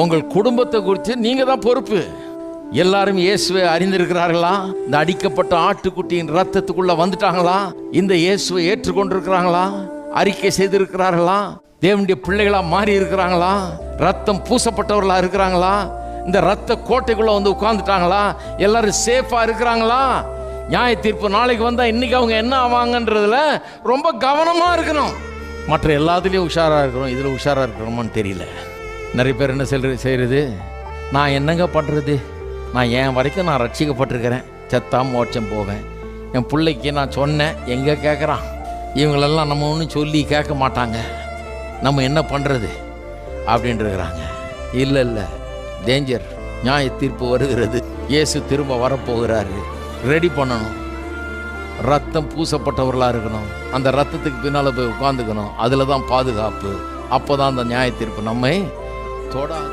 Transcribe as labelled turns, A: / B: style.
A: உங்கள் குடும்பத்தை குறித்து நீங்க தான் பொறுப்பு. எல்லாரும் இயேசுவை அறிந்திருக்கிறார்களா? இந்த அடிக்கப்பட்ட ஆட்டுக்குட்டியின் ரத்தத்துக்குள்ள வந்துட்டாங்களா? இந்த இயேசுவை ஏற்றுக்கொண்டிருக்கிறாங்களா? அறிக்கை செய்திருக்கிறார்களா? தேவனுடைய பிள்ளைகளா மாறி இருக்கிறாங்களா? ரத்தம் பூசப்பட்டவர்களா இருக்கிறாங்களா? இந்த ரத்த கோட்டைக்குள்ள வந்து உட்கார்ந்துட்டாங்களா? எல்லாரும் சேஃபா இருக்கிறாங்களா? நியாய தீர்ப்பு நாளைக்கு வந்தா இன்னைக்கு அவங்க என்ன ஆவாங்கன்றதுல ரொம்ப கவனமா இருக்கணும். மற்ற எல்லாத்துலேயும் உஷாரா இருக்கிறோம், இதுல உஷாரா இருக்கிறோமான்னு தெரியல. நிறைய பேர் என்ன செய்யறது, நான் என்னங்க பண்றது, நான் என் வரைக்கும் நான் ரட்சிக்கப்பட்டிருக்கிறேன், செத்தா மோட்சம் போவேன், என் பிள்ளைக்கு நான் சொன்னேன், எங்கே கேட்குறான், இவங்களெல்லாம் நம்ம ஒன்றும் சொல்லி கேட்க மாட்டாங்க, நம்ம என்ன பண்ணுறது அப்படின்ட்டுருக்குறாங்க. இல்லை, டேஞ்சர். நியாய தீர்ப்பு வருகிறது, இயேசு திரும்ப வரப்போகிறாரு. ரெடி பண்ணணும். ரத்தம் பூசப்பட்டவர்களாக இருக்கணும். அந்த ரத்தத்துக்கு பின்னால் போய் உட்காந்துக்கணும். அதில் தான் பாதுகாப்பு. அப்போ தான் அந்த நியாய தீர்ப்பு நம்மை தொடாது.